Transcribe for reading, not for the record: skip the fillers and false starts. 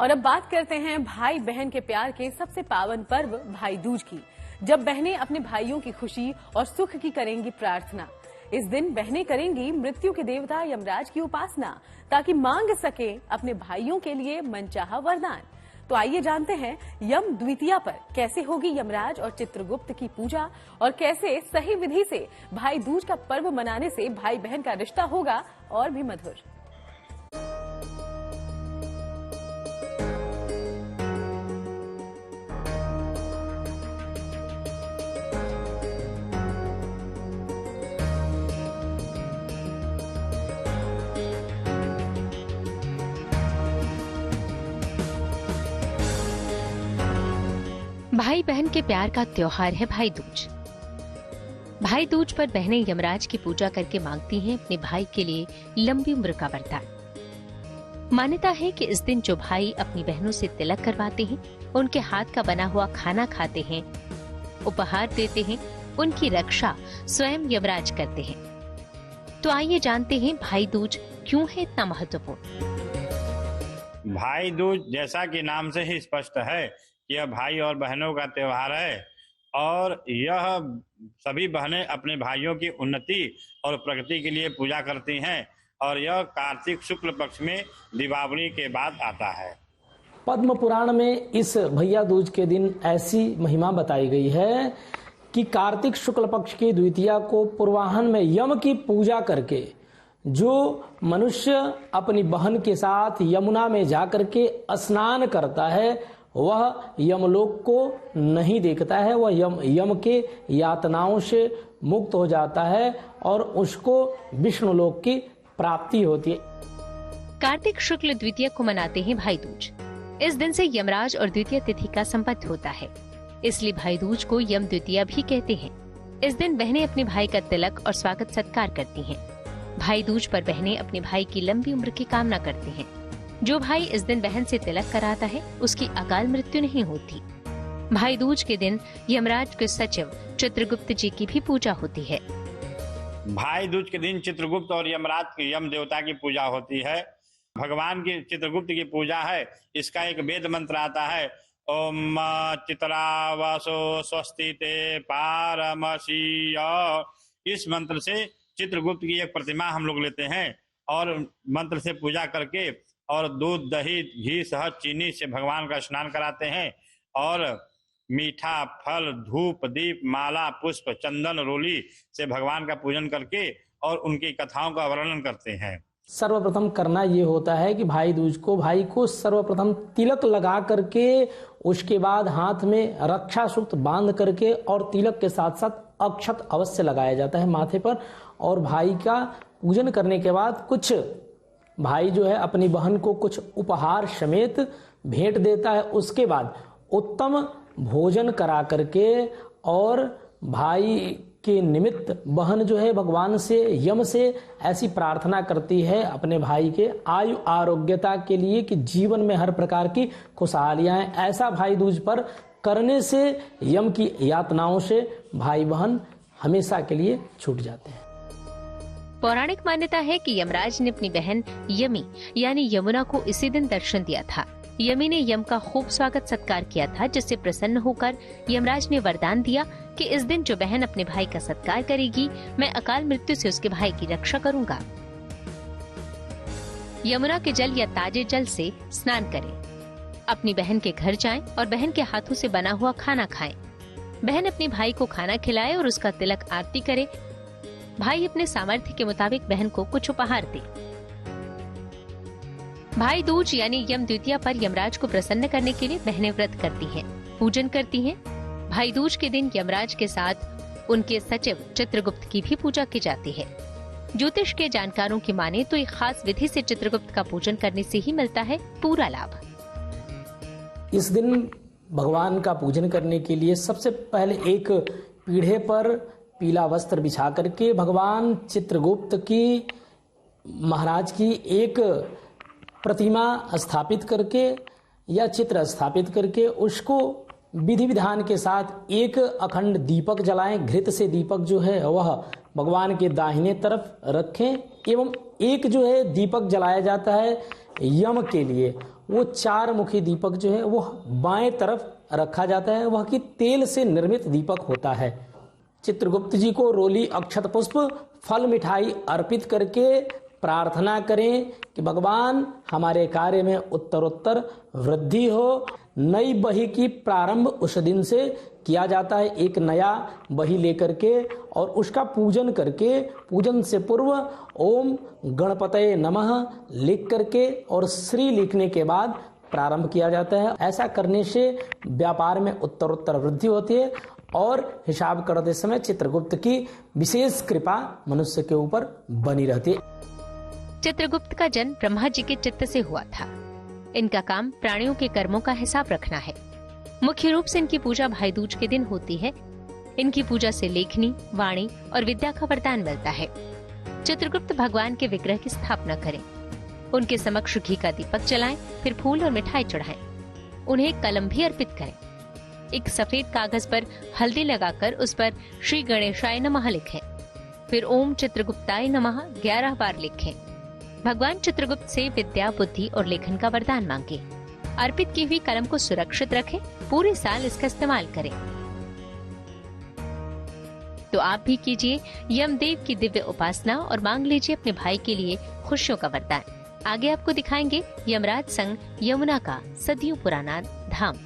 और अब बात करते हैं भाई बहन के प्यार के सबसे पावन पर्व भाई दूज की, जब बहनें अपने भाइयों की खुशी और सुख की करेंगी प्रार्थना। इस दिन बहनें करेंगी मृत्यु के देवता यमराज की उपासना, ताकि मांग सके अपने भाइयों के लिए मनचाहा वरदान। तो आइए जानते हैं यम द्वितीया पर कैसे होगी यमराज और चित्रगुप्त की पूजा, और कैसे सही विधि से भाई दूज का पर्व मनाने से भाई बहन का रिश्ता होगा और भी मधुर। भाई बहन के प्यार का त्योहार है भाई दूज। भाई दूज पर बहनें यमराज की पूजा करके मांगती हैं अपने भाई के लिए लंबी उम्र का वरदान। मान्यता है कि इस दिन जो भाई अपनी बहनों से तिलक करवाते हैं, उनके हाथ का बना हुआ खाना खाते हैं, उपहार देते हैं, उनकी रक्षा स्वयं यमराज करते हैं। तो आइए जानते हैं भाई दूज क्यों है इतना महत्वपूर्ण। भाई दूज जैसा कि नाम से ही स्पष्ट है, यह भाई और बहनों का त्योहार है और यह सभी बहनें अपने भाइयों की उन्नति और प्रगति के लिए पूजा करती हैं, और यह कार्तिक शुक्ल पक्ष में दीपावली के बाद आता है। पद्म पुराण में इस भैया दूज के दिन ऐसी महिमा बताई गई है कि कार्तिक शुक्ल पक्ष की द्वितीया को पूर्वाह्न में यम की पूजा करके जो मनुष्य अपनी बहन के साथ यमुना में जाकर के स्नान करता है, वह यमलोक को नहीं देखता है, वह यम के यातनाओं से मुक्त हो जाता है और उसको विष्णु लोक की प्राप्ति होती है। कार्तिक शुक्ल द्वितीया को मनाते हैं भाई दूज। इस दिन से यमराज और द्वितीय तिथि का संबंध होता है, इसलिए भाई दूज को यम द्वितीया भी कहते हैं। इस दिन बहनें अपने भाई का तिलक और स्वागत सत्कार करती हैं। भाई दूज पर बहनें अपने भाई की लंबी उम्र की कामना करती हैं। जो भाई इस दिन बहन से तिलक कराता है, उसकी अकाल मृत्यु नहीं होती। भाई दूज के दिन यमराज के सचिव चित्रगुप्त जी की भी पूजा होती है। भाई दूज के दिन चित्रगुप्त और यमराज की यम देवता की पूजा होती है। भगवान की चित्रगुप्त की पूजा है। इसका एक वेद मंत्र आता है, ओम चित्रावसो स्वस्ति ते पारमसीय। इस मंत्र से चित्रगुप्त की एक प्रतिमा हम लोग लेते हैं और मंत्र से पूजा करके और दूध, दही, घी, शहद, चीनी से भगवान का स्नान कराते हैं और मीठा, फल, धूप, दीप, माला, पुष्प, चंदन, रोली से भगवान का पूजन करके और उनकी कथाओं का वर्णन करते हैं। सर्वप्रथम करना ये होता है कि भाई दूज को भाई को सर्वप्रथम तिलक लगा करके, उसके बाद हाथ में रक्षा सूत्र बांध करके और तिलक के साथ साथ अक्षत अवश्य लगाया जाता है माथे पर। और भाई का पूजन करने के बाद कुछ भाई जो है अपनी बहन को कुछ उपहार समेत भेंट देता है। उसके बाद उत्तम भोजन करा करके और भाई के निमित्त बहन जो है भगवान से, यम से ऐसी प्रार्थना करती है अपने भाई के आयु आरोग्यता के लिए कि जीवन में हर प्रकार की खुशहालियां आए। ऐसा भाई दूज पर करने से यम की यातनाओं से भाई बहन हमेशा के लिए छूट जाते हैं। पौराणिक मान्यता है कि यमराज ने अपनी बहन यमी यानी यमुना को इसी दिन दर्शन दिया था। यमी ने यम का खूब स्वागत सत्कार किया था, जिससे प्रसन्न होकर यमराज ने वरदान दिया कि इस दिन जो बहन अपने भाई का सत्कार करेगी, मैं अकाल मृत्यु से उसके भाई की रक्षा करूंगा। यमुना के जल या ताजे जल से स्नान करें, अपनी बहन के घर जाएं और बहन के हाथों से बना हुआ खाना खाएं। बहन अपने भाई को खाना खिलाए और उसका तिलक आरती करे। भाई अपने सामर्थ्य के मुताबिक बहन को कुछ उपहार दे। भाई दूज यानी यम द्वितीया पर यमराज को प्रसन्न करने के लिए बहनें व्रत करती हैं, पूजन करती हैं। भाई दूज के दिन यमराज के साथ उनके सचिव चित्रगुप्त की भी पूजा की जाती है। ज्योतिष के जानकारों की माने तो एक खास विधि से चित्रगुप्त का पूजन करने से ही मिलता है पूरा लाभ। इस दिन भगवान का पूजन करने के लिए सबसे पहले एक पीढ़े पर पीला वस्त्र बिछा करके भगवान चित्रगुप्त की महाराज की एक प्रतिमा स्थापित करके या चित्र स्थापित करके उसको विधि विधान के साथ एक अखंड दीपक जलाएं। घृत से दीपक जो है वह भगवान के दाहिने तरफ रखें एवं एक जो है दीपक जलाया जाता है यम के लिए, वो 4 मुखी दीपक जो है वो बाएं तरफ रखा जाता है। वह कि तेल से निर्मित दीपक होता है। चित्रगुप्त जी को रोली, अक्षत पुष्प, फल, मिठाई अर्पित करके प्रार्थना करें कि भगवान हमारे कार्य में उत्तरोत्तर वृद्धि हो। नई बही की प्रारंभ उस दिन से किया जाता है। एक नया बही लेकर के और उसका पूजन करके, पूजन से पूर्व ओम गणपतये नमः लिख करके और श्री लिखने के बाद प्रारंभ किया जाता है। ऐसा करने से व्यापार में उत्तरोत्तर वृद्धि होती है और हिसाब करते समय चित्रगुप्त की विशेष कृपा मनुष्य के ऊपर बनी रहती है। चित्रगुप्त का जन्म ब्रह्मा जी के चित्त से हुआ था। इनका काम प्राणियों के कर्मों का हिसाब रखना है। मुख्य रूप से इनकी पूजा भाई दूज के दिन होती है। इनकी पूजा से लेखनी, वाणी और विद्या का वरदान मिलता है। चित्रगुप्त भगवान के विग्रह की स्थापना करें, उनके समक्ष घी का दीपक जलाएं, फिर फूल और मिठाई चढ़ाएं। उन्हें कलम भी अर्पित करें। एक सफेद कागज पर हल्दी लगाकर उस पर श्री गणेशाय नमः लिखें। फिर ओम चित्रगुप्ताय नमः 11 बार लिखें। भगवान चित्रगुप्त से विद्या, बुद्धि और लेखन का वरदान मांगे। अर्पित की हुई कलम को सुरक्षित रखें, पूरे साल इसका इस्तेमाल करें। तो आप भी कीजिए यमदेव की दिव्य उपासना और मांग लीजिए अपने भाई के लिए खुशियों का वरदान। आगे आपको दिखाएंगे यमराज संग यमुना का सदियों पुराना धाम।